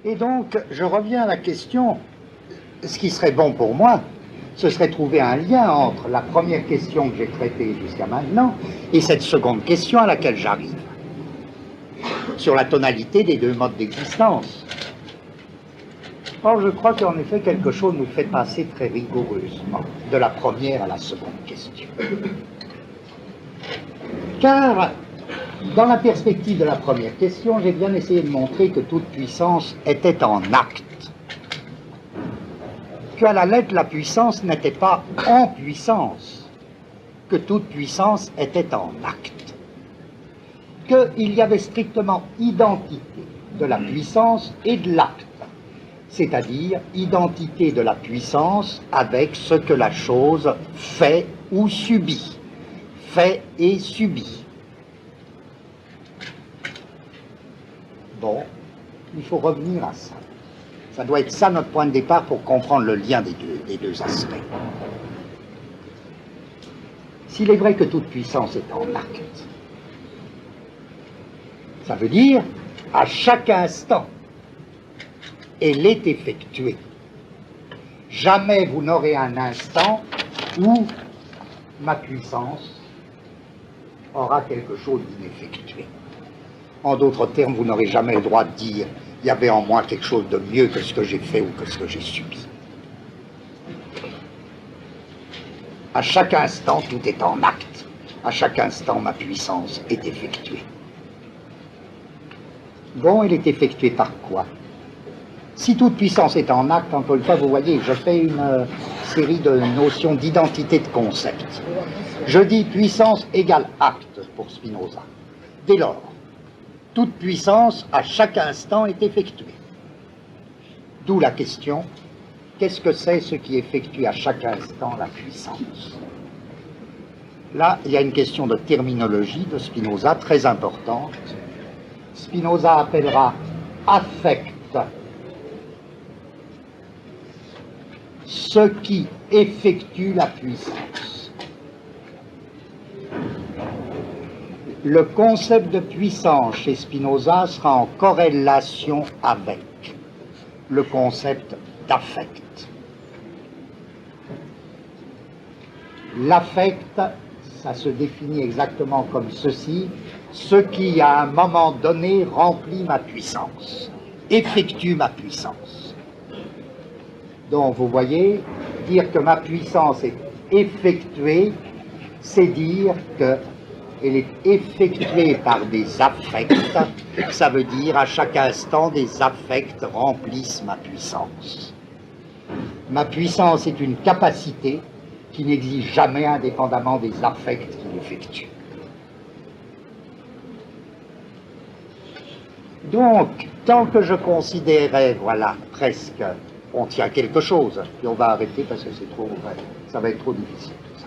Et donc, je reviens à la question, ce qui serait bon pour moi, ce serait trouver un lien entre la première question que j'ai traitée jusqu'à maintenant et cette seconde question à laquelle j'arrive, sur la tonalité des deux modes d'existence. Or, je crois qu'en effet, quelque chose nous fait passer très rigoureusement de la première à la seconde question. Car, dans la perspective de la première question, j'ai bien essayé de montrer que toute puissance était en acte. Qu'à la lettre, la puissance n'était pas en puissance, que toute puissance était en acte. Qu'il y avait strictement identité de la puissance et de l'acte, c'est-à-dire identité de la puissance avec ce que la chose fait ou subit, fait et subit. Bon, il faut revenir à ça. Ça doit être ça notre point de départ pour comprendre le lien des deux aspects. S'il est vrai que toute puissance est en acte, ça veut dire à chaque instant, elle est effectuée. Jamais vous n'aurez un instant où ma puissance aura quelque chose d'ineffectué. En d'autres termes, vous n'aurez jamais le droit de dire « il y avait en moi quelque chose de mieux que ce que j'ai fait ou que ce que j'ai subi ». À chaque instant, tout est en acte. À chaque instant, ma puissance est effectuée. Bon, elle est effectuée par quoi? Si toute puissance est en acte, encore une fois, vous voyez, je fais une série de notions d'identité de concepts. Je dis puissance égale acte pour Spinoza. Dès lors, toute puissance, à chaque instant, est effectuée. D'où la question, qu'est-ce que c'est ce qui effectue à chaque instant la puissance? Là, il y a une question de terminologie de Spinoza très importante. Spinoza appellera affect ce qui effectue la puissance. Le concept de puissance chez Spinoza sera en corrélation avec le concept d'affect. L'affect, ça se définit exactement comme ceci: ce qui, à un moment donné, remplit ma puissance, effectue ma puissance. Donc, vous voyez, dire que ma puissance est effectuée, c'est dire qu'elle est effectuée par des affects. Ça veut dire à chaque instant, des affects remplissent ma puissance. Ma puissance est une capacité qui n'existe jamais indépendamment des affects qui l'effectuent. Donc, tant que je considérais, voilà, presque, on tient quelque chose, puis on va arrêter parce que c'est trop, ça va être trop difficile tout ça.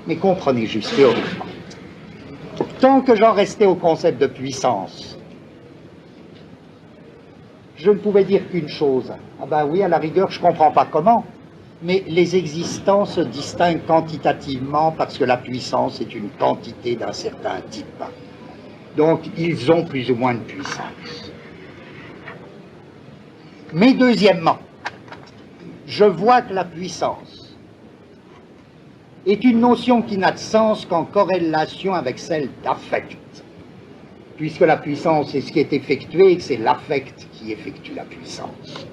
Mais comprenez juste théoriquement. Tant que j'en restais au concept de puissance, je ne pouvais dire qu'une chose. Ah ben oui, à la rigueur, je ne comprends pas comment, mais les existants se distinguent quantitativement parce que la puissance est une quantité d'un certain type. Donc, ils ont plus ou moins de puissance. Mais deuxièmement, je vois que la puissance est une notion qui n'a de sens qu'en corrélation avec celle d'affect, puisque la puissance est ce qui est effectué et que c'est l'affect qui effectue la puissance.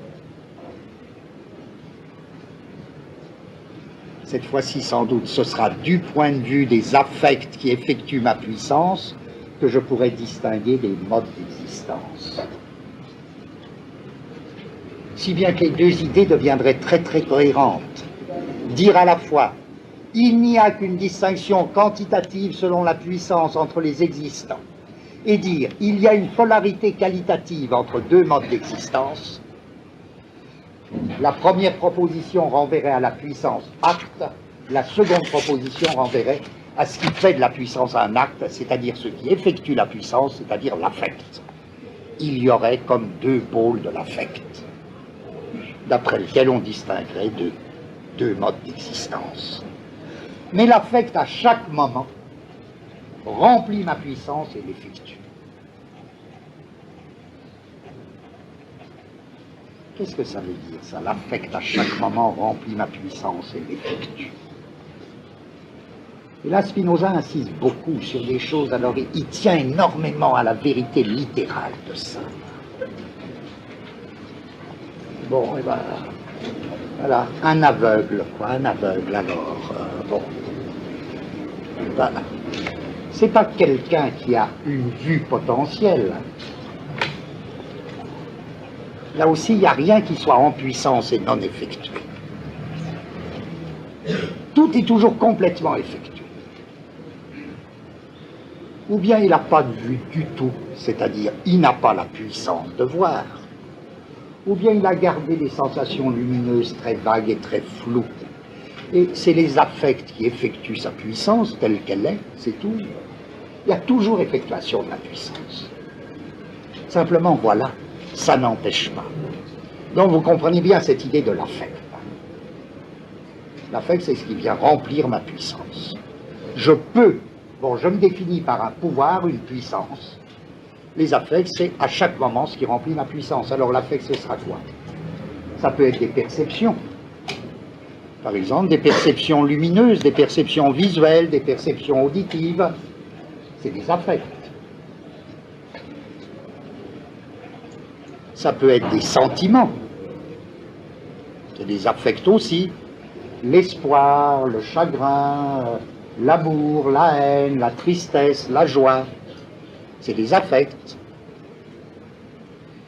Cette fois-ci, sans doute, ce sera du point de vue des affects qui effectuent ma puissance que je pourrais distinguer des modes d'existence. Si bien que les deux idées deviendraient très très cohérentes. Dire à la fois, il n'y a qu'une distinction quantitative selon la puissance entre les existants, et dire, il y a une polarité qualitative entre deux modes d'existence. La première proposition renverrait à la puissance acte, la seconde proposition renverrait à ce qui fait de la puissance un acte, c'est-à-dire ce qui effectue la puissance, c'est-à-dire l'affect. Il y aurait comme deux pôles de l'affect, d'après lequel on distinguerait deux modes d'existence. Mais l'affect, à chaque moment, remplit ma puissance et l'effectue. Qu'est-ce que ça veut dire, ça? L'affect à chaque moment remplit ma puissance et l'effectue. Et là, Spinoza insiste beaucoup sur des choses, alors il tient énormément à la vérité littérale de ça. Bon, et ben, voilà, un aveugle, quoi, un aveugle, alors, bon. Voilà. C'est pas quelqu'un qui a une vue potentielle. Là aussi, il n'y a rien qui soit en puissance et non effectué. Tout est toujours complètement effectué. Ou bien il n'a pas de vue du tout, c'est-à-dire il n'a pas la puissance de voir. Ou bien il a gardé des sensations lumineuses très vagues et très floues. Et c'est les affects qui effectuent sa puissance telle qu'elle est, c'est tout. Il y a toujours effectuation de la puissance. Simplement, voilà, ça n'empêche pas. Donc vous comprenez bien cette idée de l'affect. L'affect, c'est ce qui vient remplir ma puissance. Je peux, bon, je me définis par un pouvoir, une puissance. Les affects, c'est à chaque moment ce qui remplit ma puissance. Alors l'affect, ce sera quoi? Ça peut être des perceptions. Par exemple, des perceptions lumineuses, des perceptions visuelles, des perceptions auditives. C'est des affects. Ça peut être des sentiments. C'est des affects aussi. L'espoir, le chagrin, l'amour, la haine, la tristesse, la joie. C'est des affects.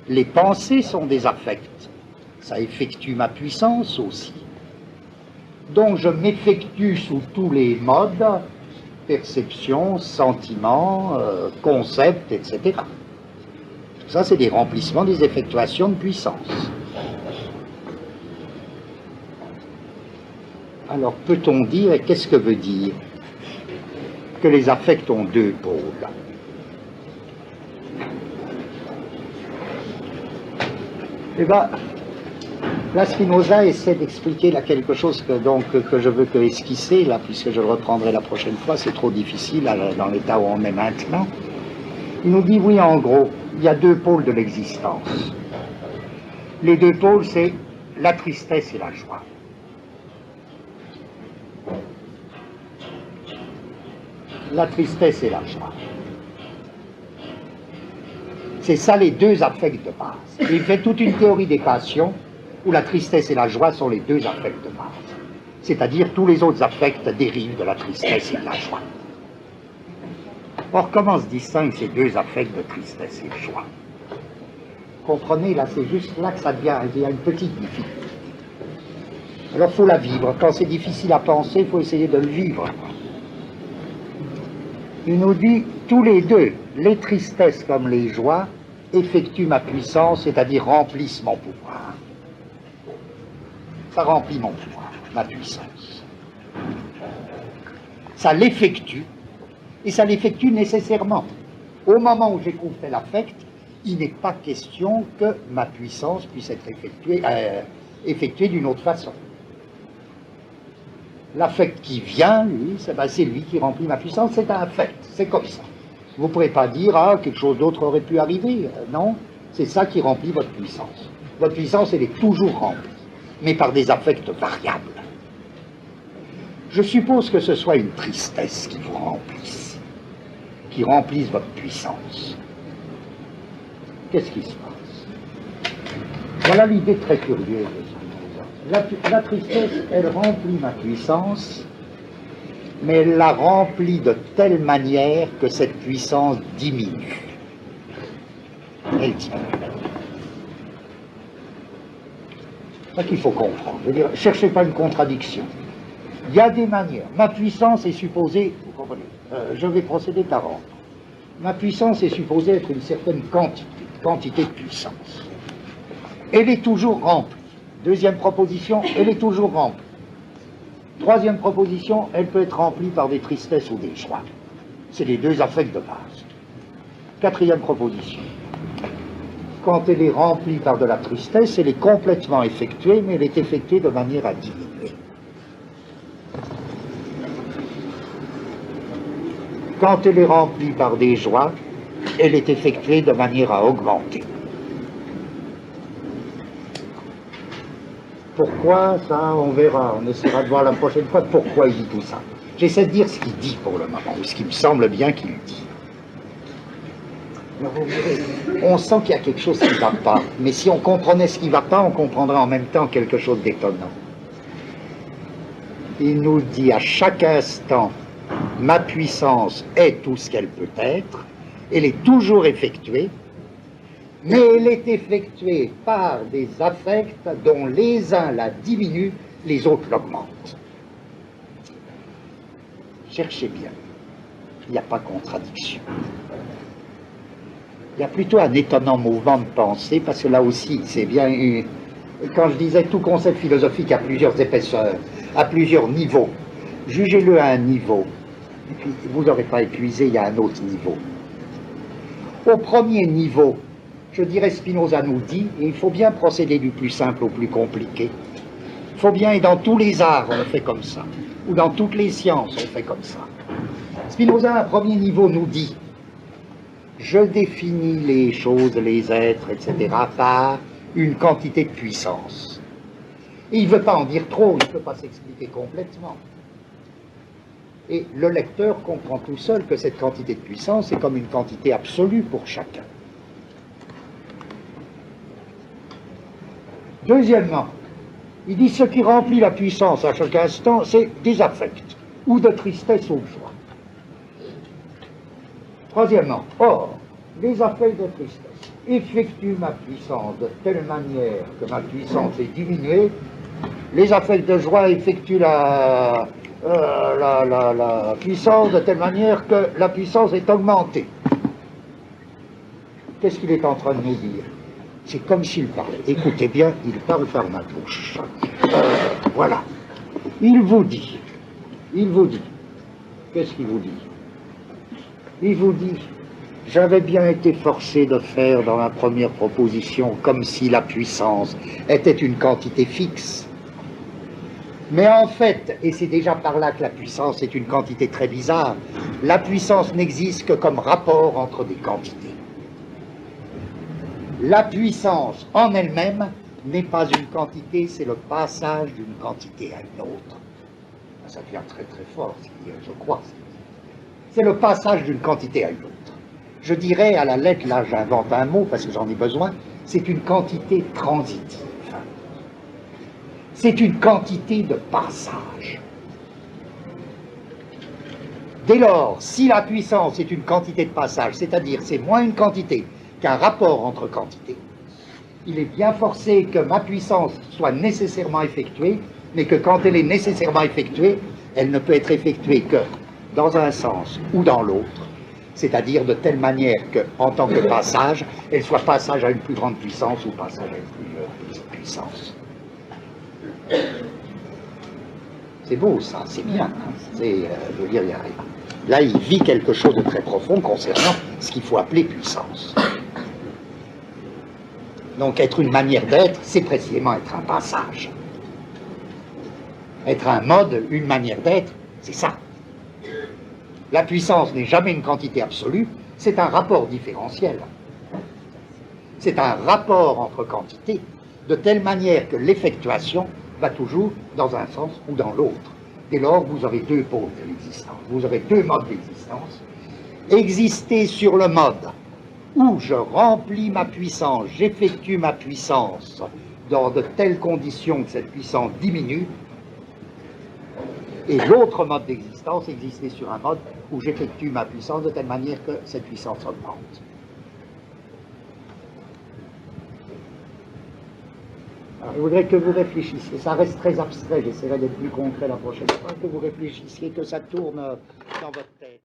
Les pensées sont des affects. Ça effectue ma puissance aussi. Donc je m'effectue sous tous les modes, perception, sentiment, concept, etc. Tout ça, c'est des remplissements, des effectuations de puissance. Alors peut-on dire, et qu'est-ce que veut dire que les affects ont deux pôles? Eh bien, là, Spinoza essaie d'expliquer là quelque chose que je veux que esquisser, là, puisque je le reprendrai la prochaine fois, c'est trop difficile là, dans l'état où on est maintenant. Il nous dit, oui, en gros, il y a deux pôles de l'existence. Les deux pôles, c'est la tristesse et la joie. La tristesse et la joie. C'est ça les deux affects de base. Il fait toute une théorie des passions où la tristesse et la joie sont les deux affects de base. C'est-à-dire tous les autres affects dérivent de la tristesse et de la joie. Or, comment se distinguent ces deux affects de tristesse et de joie? Comprenez, là, c'est juste là que ça devient, il y a une petite difficulté. Alors, il faut la vivre. Quand c'est difficile à penser, il faut essayer de le vivre. Il nous dit, tous les deux, les tristesses comme les joies, effectuent ma puissance, c'est-à-dire remplissent mon pouvoir. Ça remplit mon pouvoir, ma puissance. Ça l'effectue, et ça l'effectue nécessairement. Au moment où j'éprouve tel affect, il n'est pas question que ma puissance puisse être effectuée d'une autre façon. L'affect qui vient, lui, c'est lui qui remplit ma puissance, c'est un affect, c'est comme ça. Vous ne pourrez pas dire, ah, quelque chose d'autre aurait pu arriver. Non, c'est ça qui remplit votre puissance. Votre puissance, elle est toujours remplie, mais par des affects variables. Je suppose que ce soit une tristesse qui vous remplisse, qui remplisse votre puissance. Qu'est-ce qui se passe? Voilà l'idée très curieuse. La tristesse, elle remplit ma puissance, mais elle la remplit de telle manière que cette puissance diminue. Elle diminue. C'est ça qu'il faut comprendre. Je veux dire, cherchez pas une contradiction. Il y a des manières. Ma puissance est supposée, vous comprenez, je vais procéder par ordre. Ma puissance est supposée être une certaine quantité de puissance. Elle est toujours remplie. Deuxième proposition, elle est toujours remplie. Troisième proposition, elle peut être remplie par des tristesses ou des joies. C'est les deux affects de base. Quatrième proposition. Quand elle est remplie par de la tristesse, elle est complètement effectuée, mais elle est effectuée de manière à diminuer. Quand elle est remplie par des joies, elle est effectuée de manière à augmenter. Pourquoi, ça, on verra, on essaiera de voir la prochaine fois pourquoi il dit tout ça. J'essaie de dire ce qu'il dit pour le moment, ou ce qui me semble bien qu'il dit. On sent qu'il y a quelque chose qui ne va pas, mais si on comprenait ce qui ne va pas, on comprendrait en même temps quelque chose d'étonnant. Il nous dit à chaque instant, ma puissance est tout ce qu'elle peut être, elle est toujours effectuée, mais elle est effectuée par des affects dont les uns la diminuent, les autres l'augmentent. Cherchez bien, il n'y a pas contradiction. Il y a plutôt un étonnant mouvement de pensée, parce que là aussi, c'est bien, quand je disais tout concept philosophique a plusieurs épaisseurs, à plusieurs niveaux, jugez-le à un niveau, et puis vous n'aurez pas épuisé, il y a un autre niveau. Au premier niveau, je dirais Spinoza nous dit, et il faut bien procéder du plus simple au plus compliqué, il faut bien, et dans tous les arts on fait comme ça, ou dans toutes les sciences on fait comme ça. Spinoza à un premier niveau nous dit, je définis les choses, les êtres, etc. par une quantité de puissance. Et il ne veut pas en dire trop, il ne peut pas s'expliquer complètement. Et le lecteur comprend tout seul que cette quantité de puissance est comme une quantité absolue pour chacun. Deuxièmement, il dit ce qui remplit la puissance à chaque instant, c'est des affects, ou de tristesse ou de joie. Troisièmement, or, les affects de tristesse effectuent ma puissance de telle manière que ma puissance est diminuée, les affects de joie effectuent la puissance de telle manière que la puissance est augmentée. Qu'est-ce qu'il est en train de nous dire? C'est comme s'il parlait. Écoutez bien, il parle par ma bouche. Voilà. Il vous dit, qu'est-ce qu'il vous dit? Il vous dit, j'avais bien été forcé de faire dans ma première proposition comme si la puissance était une quantité fixe. Mais en fait, et c'est déjà par là que la puissance est une quantité très bizarre, la puissance n'existe que comme rapport entre des quantités. La puissance en elle-même n'est pas une quantité, c'est le passage d'une quantité à une autre. Ça devient très très fort, je crois. C'est le passage d'une quantité à une autre. Je dirais à la lettre, là j'invente un mot parce que j'en ai besoin, c'est une quantité transitive. C'est une quantité de passage. Dès lors, si la puissance est une quantité de passage, c'est-à-dire c'est moins une quantité qu'un rapport entre quantités, il est bien forcé que ma puissance soit nécessairement effectuée, mais que quand elle est nécessairement effectuée, elle ne peut être effectuée que dans un sens ou dans l'autre, c'est-à-dire de telle manière qu'en tant que passage, elle soit passage à une plus grande puissance ou passage à une plus petite puissance. C'est beau ça, c'est bien. Je veux dire, là il vit quelque chose de très profond concernant ce qu'il faut appeler puissance. Donc être une manière d'être, c'est précisément être un passage. Être un mode, une manière d'être, c'est ça. La puissance n'est jamais une quantité absolue, c'est un rapport différentiel. C'est un rapport entre quantités, de telle manière que l'effectuation va toujours dans un sens ou dans l'autre. Dès lors, vous aurez deux pôles de l'existence, vous aurez deux modes d'existence. Exister sur le mode où je remplis ma puissance, j'effectue ma puissance dans de telles conditions que cette puissance diminue, et l'autre mode d'existence, exister sur un mode où j'effectue ma puissance de telle manière que cette puissance augmente. Alors, je voudrais que vous réfléchissiez, ça reste très abstrait, j'essaierai d'être plus concret la prochaine fois, que vous réfléchissiez, que ça tourne dans votre tête.